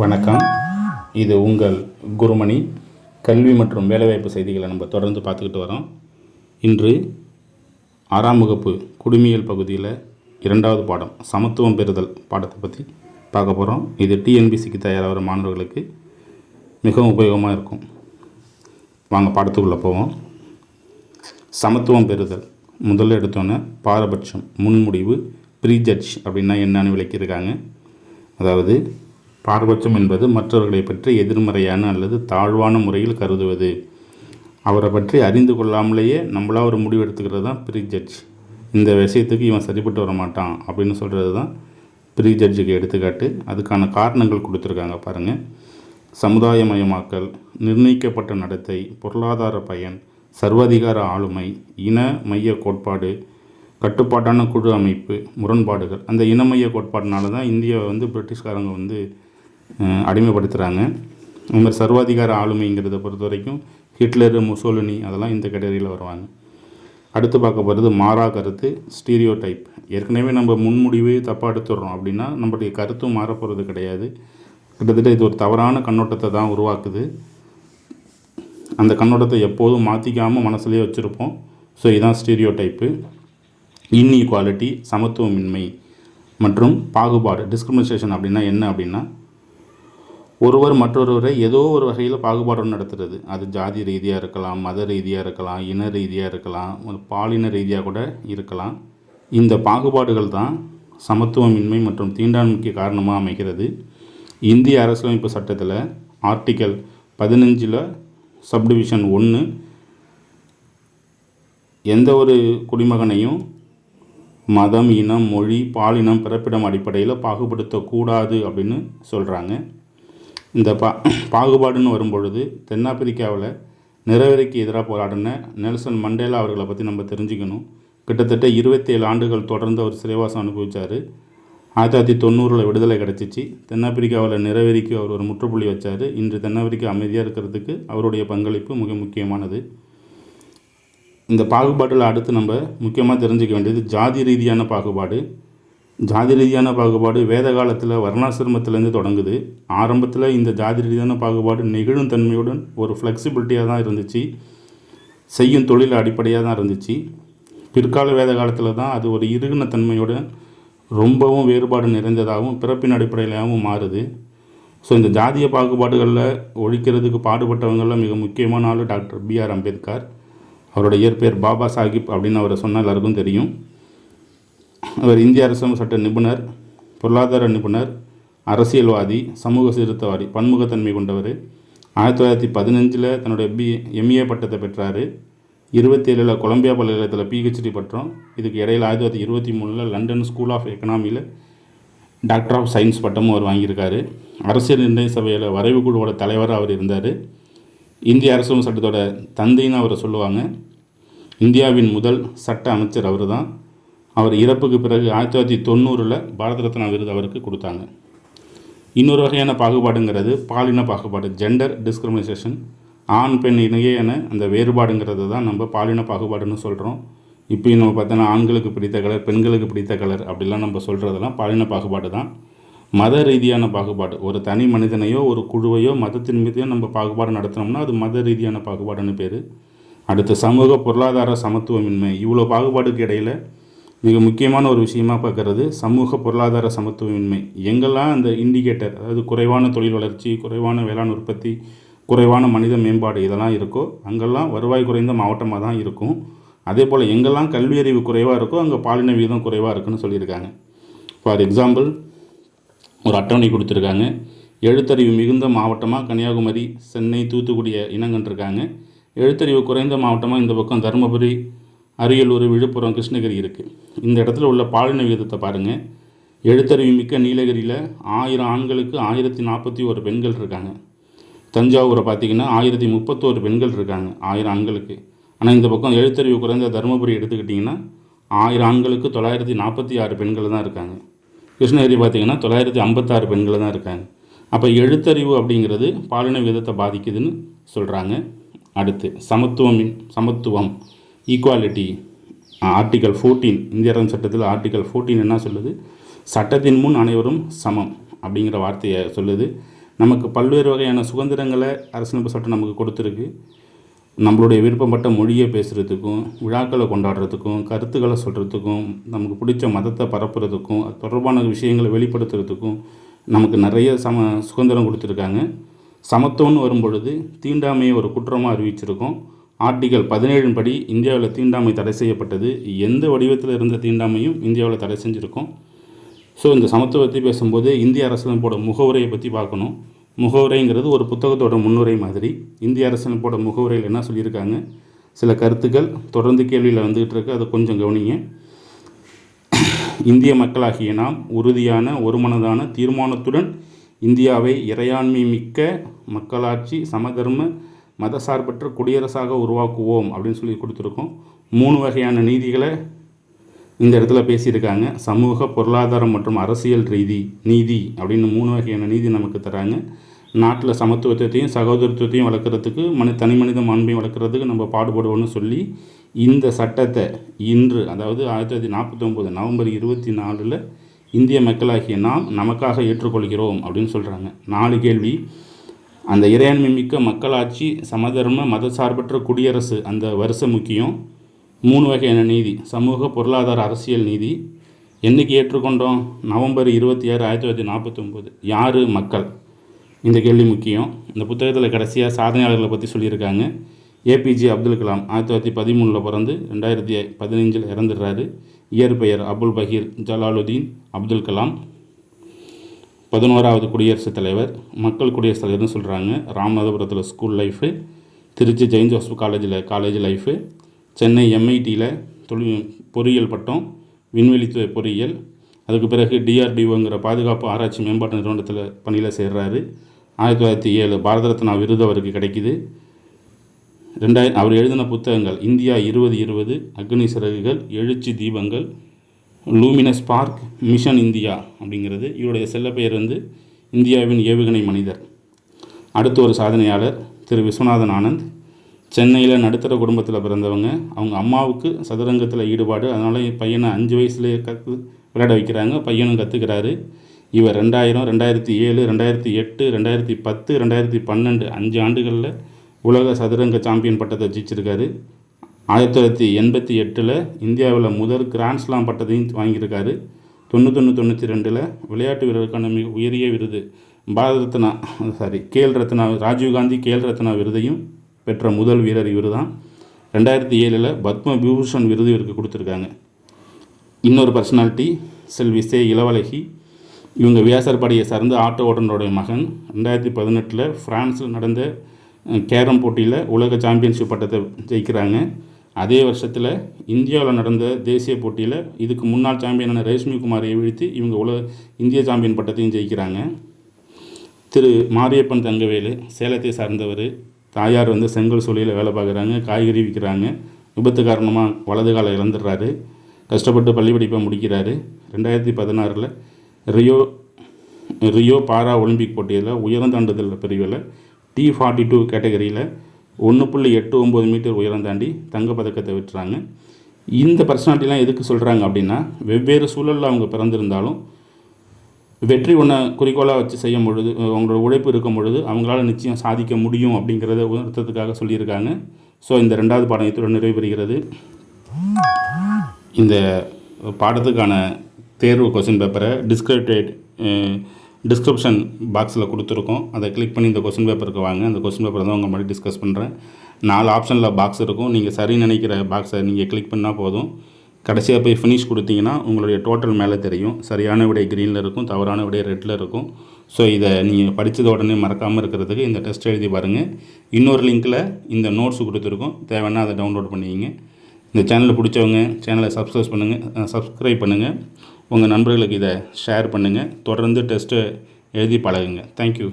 வணக்கம். இது உங்கள் குருமணி. கல்வி மற்றும் வேலைவாய்ப்பு செய்திகளை நம்ம தொடர்ந்து பார்த்துக்கிட்டு வரோம். இன்று 6ஆம் வகுப்பு குடிமியல் பகுதியில் 2வது பாடம் சமத்துவம் பெறுதல் பாடத்தை பற்றி பார்க்க போகிறோம். இது டிஎன்பிசிக்கு தயாராகிற மாணவர்களுக்கு மிகவும் உபயோகமாக இருக்கும். வாங்க பாடத்துக்குள்ளே போவோம். சமத்துவம் பெறுதல் முதல்ல எடுத்தோன்னே பாரபட்சம், முன்முடிவு, ப்ரீஜட்ஜ் அப்படின்னா என்னன்னு விளக்கியிருக்காங்க. அதாவது பாரபட்சம் என்பது மற்றவர்களை பற்றி எதிர்மறையான அல்லது தாழ்வான முறையில் கருதுவது. அவரை பற்றி அறிந்து கொள்ளாமலேயே நம்மளாக ஒரு முடிவு எடுத்துக்கிறது தான் ப்ரீஜட்ஜ். இந்த விஷயத்துக்கு இவன் சரிப்பட்டு வர மாட்டான் அப்படின்னு சொல்கிறது தான் ப்ரீஜட்ஜுக்கு எடுத்துக்காட்டு. அதுக்கான காரணங்கள் கொடுத்துருக்காங்க பாருங்கள். சமுதாயமயமாக்கல், நிர்ணயிக்கப்பட்ட நடத்தை, பொருளாதார பயன், சர்வாதிகார ஆளுமை, இன மைய கோட்பாடு, கட்டுப்பாட்டான குழு அமைப்பு, முரண்பாடுகள். அந்த இனமைய கோட்பாடுனால தான் இந்தியாவை பிரிட்டிஷ்காரங்க அடிமைப்படுத்துகிறாங்க. இந்த மாதிரி சர்வாதிகார ஆளுமைங்கிறத பொறுத்த வரைக்கும் ஹிட்லரு, முசோலினி அதெல்லாம் இந்த கேட்டகரியில் வருவாங்க. அடுத்து பார்க்க போகிறது மாறா கருத்து, ஸ்டீரியோ டைப். ஏற்கனவே நம்ம முன்முடிவு தப்பாக எடுத்துடுறோம் அப்படின்னா நம்மளுடைய கருத்தும் மாறப்போகிறது கிடையாது. கிட்டத்தட்ட இது ஒரு தவறான கண்ணோட்டத்தை தான் உருவாக்குது. அந்த கண்ணோட்டத்தை எப்போதும் மாற்றிக்காமல் மனசுலேயே வச்சுருப்போம். ஸோ இதுதான் ஸ்டீரியோ டைப்பு. இன்இக்வாலிட்டி, சமத்துவமின்மை மற்றும் பாகுபாடு, டிஸ்கிரிமினேஷன் அப்படின்னா என்ன அப்படின்னா ஒருவர் மற்றொருவரை ஏதோ ஒரு வகையில் பாகுபாடு நடத்துறது. அது ஜாதி ரீதியாக இருக்கலாம், மத ரீதியாக இருக்கலாம், இன ரீதியாக இருக்கலாம், பாலின ரீதியாக கூட இருக்கலாம். இந்த பாகுபாடுகள் தான் சமத்துவமின்மை மற்றும் தீண்டாண்மைக்கு காரணமாக அமைகிறது. இந்திய அரசியலமைப்பு சட்டத்தில் ஆர்டிக்கல் 15 சப்டிவிஷன் 1 எந்த ஒரு குடிமகனையும் மதம், இனம், மொழி, பாலினம், பிறப்பிடம் அடிப்படையில் பாகுபடுத்தக்கூடாது அப்படின்னு சொல்கிறாங்க. இந்த பாகுபாடுன்னு வரும்பொழுது தென்னாப்பிரிக்காவில் நிறவெறிக்கு எதிராக போராடின நெல்சன் மண்டேலா அவர்களை பற்றி நம்ம தெரிஞ்சுக்கணும். கிட்டத்தட்ட 27 ஆண்டுகள் தொடர்ந்து அவர் சிறைவாசம் அனுபவித்தார். 1990 விடுதலை கிடச்சிச்சு. தென்னாப்பிரிக்காவில் நிறவெறிக்கு அவர் ஒரு முற்றுப்புள்ளி வச்சார். இன்று தென்னாப்பிரிக்கா அமைதியாக இருக்கிறதுக்கு அவருடைய பங்களிப்பு மிக முக்கியமானது. இந்த பாகுபாட்டில் அடுத்து நம்ம முக்கியமாக தெரிஞ்சுக்க வேண்டியது ஜாதி ரீதியான பாகுபாடு. ஜாதி ரீதியான பாகுபாடு வேத காலத்தில் வர்ணாசிரமத்திலேருந்து தொடங்குது. ஆரம்பத்தில் இந்த ஜாதி ரீதியான பாகுபாடு நெகிழும் தன்மையுடன் ஒரு ஃப்ளெக்சிபிலிட்டியாக தான் இருந்துச்சு. செய்யும் தொழில் அடிப்படையாக தான் இருந்துச்சு. பிற்கால வேத காலத்தில் தான் அது ஒரு இறுகின தன்மையுடன் ரொம்பவும் வேறுபாடு நிறைந்ததாகவும் பிறப்பின் அடிப்படையிலாகவும் மாறுது. ஸோ இந்த ஜாதிய பாகுபாடுகளில் ஒழிக்கிறதுக்கு பாடுபட்டவங்களில் மிக முக்கியமான ஆள் டாக்டர் B.R. அம்பேத்கர். அவரோட இயற்பெயர் பாபா சாஹிப் அப்படின்னு அவரை சொன்னால் எல்லாருக்கும் தெரியும். அவர் இந்திய அரசியல் சட்ட நிபுணர், பொருளாதார நிபுணர், அரசியல்வாதி, சமூக சீர்திருத்தவாதி, பன்முகத்தன்மை கொண்டவர். 1915 தன்னுடைய MA பட்டத்தை பெற்றார். 27 கொலம்பியா பல்கலைக்கழகத்தில் PhD பட்டம். இதுக்கு இடையில் 1923 லண்டன் ஸ்கூல் ஆஃப் எக்கனாமியில் டாக்டர் ஆஃப் சயின்ஸ் பட்டமும் அவர் வாங்கியிருக்காரு. அரசியல் நிர்ணய சபையில் வரைவு குழுவோட தலைவராக அவர் இருந்தார். இந்திய அரசியல் சட்டத்தோட தந்தைன்னு அவரை சொல்லுவாங்க. இந்தியாவின் முதல் சட்ட அமைச்சர் அவர் தான். அவர் இறப்புக்கு பிறகு 1990 பாரத ரத்னா விருது அவருக்கு கொடுத்தாங்க. இன்னொரு வகையான பாகுபாடுங்கிறது பாலின பாகுபாடு, ஜெண்டர் டிஸ்கிரிமினேஷன். ஆண் பெண் இடையேயான அந்த வேறுபாடுங்கிறது தான் நம்ம பாலின பாகுபாடுன்னு சொல்கிறோம். இப்போயும் நம்ம பார்த்தோன்னா ஆண்களுக்கு பிடித்த கலர், பெண்களுக்கு பிடித்த கலர் அப்படிலாம் நம்ம சொல்கிறதெல்லாம் பாலின பாகுபாடு தான். மத ரீதியான பாகுபாடு, ஒரு தனி மனிதனையோ ஒரு குழுவையோ மதத்தின் மீதையோ நம்ம பாகுபாடு நடத்தினோம்னா அது மத ரீதியான பாகுபாடுன்னு பேர். அடுத்து சமூக பொருளாதார சமத்துவமின்மை. இவ்வளோ பாகுபாடுக்கு இடையில் மிக முக்கியமான ஒரு விஷயமாக பார்க்குறது சமூக பொருளாதார சமத்துவமின்மை. எங்கெல்லாம் அந்த இண்டிகேட்டர், அதாவது குறைவான தொழில் வளர்ச்சி, குறைவான வேளாண் உற்பத்தி, குறைவான மனித மேம்பாடு இதெல்லாம் இருக்கோ அங்கெல்லாம் வருவாய் குறைந்த மாவட்டமாக தான் இருக்கும். அதே போல் எங்கெல்லாம் கல்வி அறிவு குறைவாக இருக்கோ அங்கே பாலின விகிதம் குறைவாக இருக்குன்னு சொல்லியிருக்காங்க. ஃபார் எக்ஸாம்பிள் ஒரு அட்டவணை கொடுத்துருக்காங்க. எழுத்தறிவு மிகுந்த மாவட்டமாக கன்னியாகுமரி, சென்னை, தூத்துக்குடி இனங்கண்டிருக்காங்க. எழுத்தறிவு குறைந்த மாவட்டமாக இந்த பக்கம் தருமபுரி, அரியலூர், விழுப்புரம், கிருஷ்ணகிரி இருக்குது. இந்த இடத்துல உள்ள பாலின விகிதத்தை பாருங்கள். எழுத்தறிவு மிக்க நீலகிரியில் 1000 ஆண்களுக்கு 1041 பெண்கள் இருக்காங்க. தஞ்சாவூரை பார்த்திங்கன்னா 1031 பெண்கள் இருக்காங்க 1000 ஆண்களுக்கு. ஆனால் இந்த பக்கம் எழுத்தறிவு குறைந்த தருமபுரி எடுத்துக்கிட்டிங்கன்னா 1000 ஆண்களுக்கு 946 பெண்கள் தான் இருக்காங்க. கிருஷ்ணகிரி பார்த்திங்கன்னா 956 பெண்கள் தான் இருக்காங்க. அப்போ எழுத்தறிவு அப்படிங்கிறது பாலின விகிதத்தை பாதிக்குதுன்னு சொல்கிறாங்க. அடுத்து சமத்துவம் ஈக்குவாலிட்டி, ஆர்டிக்கல் 14 இந்திய அரசியல் சட்டத்தில் ஆர்டிக்கல் 14 என்ன சொல்லுது? சட்டத்தின் முன் அனைவரும் சமம் அப்படிங்கிற வார்த்தையை சொல்லுது. நமக்கு பல்வேறு வகையான சுதந்திரங்களை அரசியலமைப்பு சட்டம் நமக்கு கொடுத்துருக்கு. நம்மளுடைய விருப்பப்பட்ட மொழியை பேசுகிறதுக்கும், விழாக்களை கொண்டாடுறதுக்கும், கருத்துக்களை சொல்கிறதுக்கும், நமக்கு பிடிச்ச மதத்தை பரப்புறதுக்கும், அது தொடர்பான விஷயங்களை வெளிப்படுத்துறதுக்கும் நமக்கு நிறைய சுதந்திரம் கொடுத்துருக்காங்க. சமத்துவம்னு வரும்பொழுது தீண்டாமையை ஒரு குற்றமாக அறிவிச்சிருக்கோம். ஆர்டிகல் 17 படி இந்தியாவில் தீண்டாமை தடை செய்யப்பட்டது. எந்த வடிவத்தில் இருந்த தீண்டாமையும் இந்தியாவில் தடை செஞ்சுருக்கோம். ஸோ இந்த சமத்துவத்தை பேசும்போது இந்திய அரசியலமைப்போட முகவுரையை பற்றி பார்க்கணும். முகவுரைங்கிறது ஒரு புத்தகத்தோட முன்னுரை மாதிரி. இந்திய அரசியலமைப்போட முகவுரையில் என்ன சொல்லியிருக்காங்க, சில கருத்துக்கள் தொடர்ந்து கேள்வியில் வந்துக்கிட்டு இருக்கு, அதை கொஞ்சம் கவனிங்க. இந்திய மக்களாகிய நாம் உறுதியான ஒருமனதான தீர்மானத்துடன் இந்தியாவை இறையாண்மை மிக்க மக்களாட்சி சமதர்ம மதசார்பற்ற குடியரசாக உருவாக்குவோம் அப்படின்னு சொல்லி கொடுத்துருக்கோம். 3 வகையான நீதிகளை இந்த இடத்துல பேசியிருக்காங்க. சமூக, பொருளாதாரம் மற்றும் அரசியல் நீதி அப்படின்னு 3 வகையான நீதி நமக்கு தராங்க. நாட்டில் சமத்துவத்தையும் சகோதரத்துவத்தையும் வளர்க்குறதுக்கு தனி மனித மாண்பையும் வளர்க்குறதுக்கு நம்ம பாடுபடுவோம்னு சொல்லி இந்த சட்டத்தை இன்று, அதாவது 1949 நவம்பர் 24 இந்திய மக்களாகிய நாம் நமக்காக ஏற்றுக்கொள்கிறோம் அப்படின்னு சொல்கிறாங்க. 4 கேள்வி. அந்த இறையாண்மை மிக்க மக்களாட்சி சமதர்ம மதசார்பற்ற குடியரசு அந்த வருஷம் முக்கியம். 3 வகையான நீதி, சமூக, பொருளாதார, அரசியல் நீதி. என்றைக்கு ஏற்றுக்கொண்டோம்? நவம்பர் 26, 1949. யார்? மக்கள். இந்த கேள்வி முக்கியம். இந்த புத்தகத்தில் கடைசியாக சாதனையாளர்களை பற்றி சொல்லியிருக்காங்க. ஏபிஜே அப்துல் கலாம் 1913 பிறந்து 2015 இறந்துடுறாரு. இயற்பெயர் அபுல் பகீர் ஜலாலுதீன் அப்துல் கலாம். 11வது குடியரசுத் தலைவர். மக்கள் குடியரசுத் தலைவர்னு சொல்கிறாங்க. ராமநாதபுரத்தில் ஸ்கூல் லைஃபு, திருச்சி ஜெயின் ஜோசப் காலேஜ் லைஃபு, சென்னை MITயில் பொறியியல் பட்டம், விண்வெளித்துறை பொறியியல். அதுக்கு பிறகு DRDOங்கிற பாதுகாப்பு ஆராய்ச்சி மேம்பாட்டு நிறுவனத்தில் பணியில் சேர்றாரு. 1907 பாரத ரத்னா விருது அவருக்கு கிடைக்கிது. அவர் எழுதின புத்தகங்கள் இந்தியா 2020, அக்னி சிறகுகள், எழுச்சி தீபங்கள், லூமினஸ் பார்க், மிஷன் இந்தியா அப்படிங்கிறது. இவருடைய செல்ல பெயர் இந்தியாவின் ஏவுகணை மனிதர். அடுத்த ஒரு சாதனையாளர் திரு விஸ்வநாதன் ஆனந்த். சென்னையில் நடுத்தர குடும்பத்தில் பிறந்தவங்க. அவங்க அம்மாவுக்கு சதுரங்கத்தில் ஈடுபாடு, அதனால் பையனை 5 வயசுலேயே விளையாட வைக்கிறாங்க. பையனும் கற்றுக்கிறாரு. இவர் 2000, 2007, 2008, 2010, 2012 5 ஆண்டுகளில் உலக சதுரங்க சாம்பியன் பட்டத்தை ஜெயிச்சிருக்காரு. 1988 இந்தியாவில் முதல் கிராண்ட்ஸ்லாம் பட்டத்தையும் வாங்கியிருக்காரு. 91-92 விளையாட்டு வீரருக்கான மிக உயரிய விருது ராஜீவ்காந்தி கேல் ரத்னா விருதையும் பெற்ற முதல் வீரர் இவர் தான். 2007 பத்ம விபூஷன் விருது இவருக்கு கொடுத்துருக்காங்க. இன்னொரு பர்சனாலிட்டி செல்வி சே இளவழகி. இவங்க வியாசர்பாடியை சார்ந்த ஆட்டோ ஓட்டுநருடைய மகன். 2018 ஃப்ரான்ஸில் நடந்த கேரம் போட்டியில் உலக சாம்பியன்ஷிப் பட்டத்தை ஜெயிக்கிறாங்க. அதே வருஷத்தில் இந்தியாவில் நடந்த தேசிய போட்டியில் இதுக்கு முன்னாள் சாம்பியனான ரேஷ்மி குமாரை வீழ்த்தி இவங்க இந்திய சாம்பியன் பட்டத்தையும் ஜெயிக்கிறாங்க. திரு மாரியப்பன் தங்கவேலு சேலத்தை சார்ந்தவர். தாயார் செங்கல் சூளையில் வேலை பார்க்குறாங்க, காய்கறி விற்கிறாங்க. விபத்து காரணமாக வலது காலை இழந்துடுறாரு. கஷ்டப்பட்டு பள்ளி படிப்பை முடிக்கிறாரு. 2016 ரியோ பாரா ஒலிம்பிக் போட்டியில் உயரந்தாண்டுதல் பிரிவில் T42 கேட்டகரியில் 1.89 மீட்டர் உயரம் தாண்டி தங்கப்பதக்கத்தை வெட்டுறாங்க. இந்த பர்சனாலிட்டிலாம் எதுக்கு சொல்கிறாங்க அப்படின்னா, வெவ்வேறு சூழலில் அவங்க பிறந்திருந்தாலும் வெற்றி ஒன்றை குறிக்கோளாக வச்சு செய்யும் பொழுது, அவங்களோட உழைப்பு இருக்கும் பொழுது அவங்களால நிச்சயம் சாதிக்க முடியும் அப்படிங்கிறத உணர்த்ததுக்காக சொல்லியிருக்காங்க. ஸோ இந்த 2வது பாடம் இத்துடன் நிறைவு பெறுகிறது. இந்த பாடத்துக்கான தேர்வு கொஸ்டின் பேப்பரை டிஸ்கிரிப்ஷன் பாக்ஸில் கொடுத்துருக்கோம். அதை கிளிக் பண்ணி இந்த கொஸ்டின் பேப்பருக்கு வாங்க. அந்த கொஸ்டின் பேப்பர் தான் உங்கள் மாதிரி டிஸ்கஸ் பண்ணுறேன். 4 ஆப்ஷனில் பாக்ஸ் இருக்கும். நீங்கள் சரி நினைக்கிற பாக்ஸை நீங்கள் கிளிக் பண்ணால் போதும். கடைசியாக போய் ஃபினிஷ் கொடுத்தீங்கன்னா உங்களுடைய டோட்டல் மேலே தெரியும். சரியான விடை க்ரீனில் இருக்கும், தவறான விடை ரெட்டில் இருக்கும். ஸோ இதை நீங்கள் படித்தது உடனே மறக்காமல் இருக்கிறதுக்கு இந்த டெஸ்ட் எழுதி பாருங்கள். இன்னொரு லிங்க்கில் இந்த நோட்ஸ் கொடுத்துருக்கோம், தேவைன்னா அதை டவுன்லோட் பண்ணிக்கிங்க. இந்த சேனலில் பிடிச்சவங்க சேனலை சப்ஸ்கிரைப் பண்ணுங்கள். உங்கள் நண்பர்களுக்கு இதை ஷேர் பண்ணுங்கள். தொடர்ந்து டெஸ்ட்டு எழுதி பழகுங்க. தேங்க்யூ.